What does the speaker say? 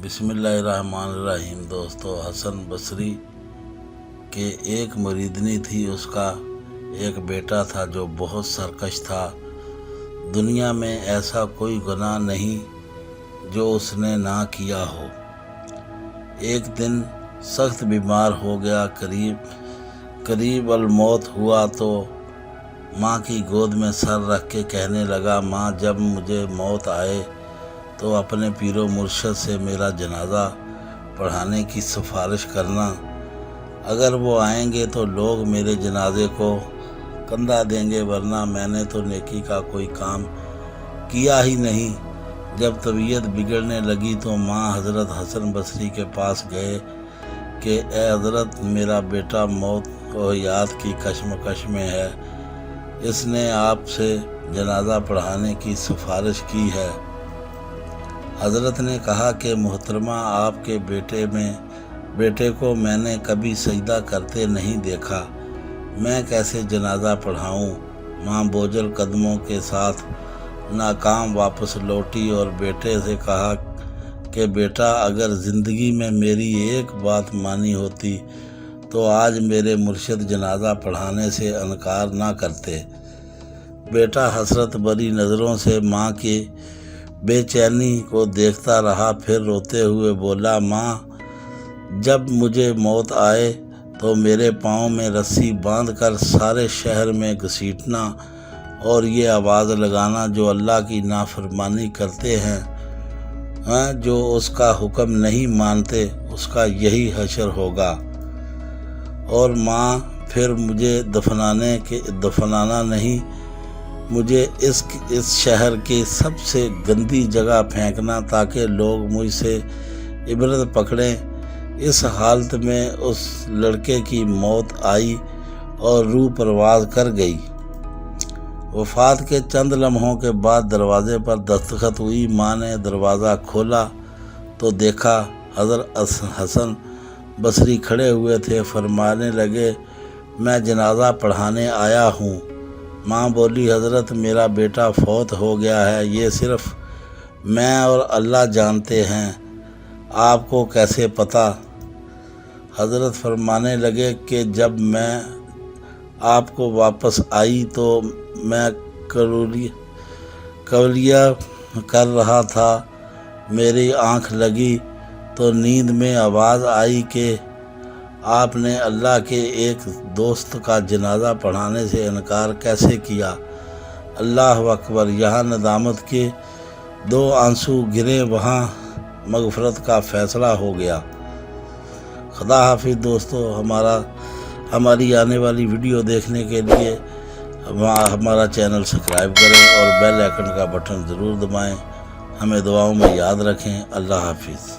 बिस्मिल्लाहिर्रहमानिर्रहीम। दोस्तों, हसन बसरी के एक मरीदनी थी। उसका एक बेटा था जो बहुत सरकश था। दुनिया में ऐसा कोई गुनाह नहीं जो उसने ना किया हो। एक दिन सख्त बीमार हो गया, करीब अलमौत हुआ तो माँ की गोद में सर रख के कहने लगा, माँ, जब मुझे मौत आए तो अपने पीरो मुर्शद से मेरा जनाजा पढ़ाने की सिफारिश करना। अगर वो आएंगे तो लोग मेरे जनाजे को कंधा देंगे, वरना मैंने तो नेकी का कोई काम किया ही नहीं। जब तबीयत बिगड़ने लगी तो माँ hazrat हसन बसरी के पास गए कि ए हज़रत, मेरा बेटा मौत और हयात की कशमकश में है, इसने आपसे जनाजा पढ़ाने की सिफारिश की है। हज़रत ने कहा कि मोहतरमा, आपके बेटे को मैंने कभी सजदा करते नहीं देखा, मैं कैसे जनाजा पढ़ाऊं। माँ बोझल कदमों के साथ नाकाम वापस लौटी और बेटे से कहा कि बेटा, अगर ज़िंदगी में मेरी एक बात मानी होती तो आज मेरे मुर्शिद जनाजा पढ़ाने से इनकार ना करते। बेटा हसरत भरी नज़रों से माँ की बेचैनी को देखता रहा, फिर रोते हुए बोला, माँ, जब मुझे मौत आए तो मेरे पाँव में रस्सी बांधकर सारे शहर में घसीटना और ये आवाज़ लगाना, जो अल्लाह की नाफरमानी करते हैं, जो उसका हुक्म नहीं मानते, उसका यही हशर होगा। और माँ, फिर मुझे दफनाना नहीं, मुझे इस शहर की सबसे गंदी जगह फेंकना, ताकि लोग मुझसे इबरत पकड़ें। इस हालत में उस लड़के की मौत आई और रूह परवाज कर गई। वफ़ात के चंद लम्हों के बाद दरवाज़े पर दस्तखत हुई। माँ ने दरवाज़ा खोला तो देखा हज़रत हसन बसरी खड़े हुए थे। फरमाने लगे, मैं जनाजा पढ़ाने आया हूँ। माँ बोली, हज़रत, मेरा बेटा फौत हो गया है, ये सिर्फ़ मैं और अल्लाह जानते हैं, आपको कैसे पता। हज़रत फरमाने लगे कि जब मैं आपको वापस आई तो मैं कवलिया कर रहा था, मेरी आँख लगी तो नींद में आवाज़ आई कि आपने अल्लाह के एक दोस्त का जनाजा पढ़ाने से इनकार कैसे किया। अल्लाह अकबर। यहाँ नदामत के 2 आंसू गिरे, वहाँ मगफरत का फ़ैसला हो गया। खुदा हाफिज़। दोस्तों, हमारी आने वाली वीडियो देखने के लिए हमारा चैनल सब्सक्राइब करें और बेल आइकन का बटन ज़रूर दबाएं। हमें दुआओं में याद रखें। अल्लाह हाफिज़।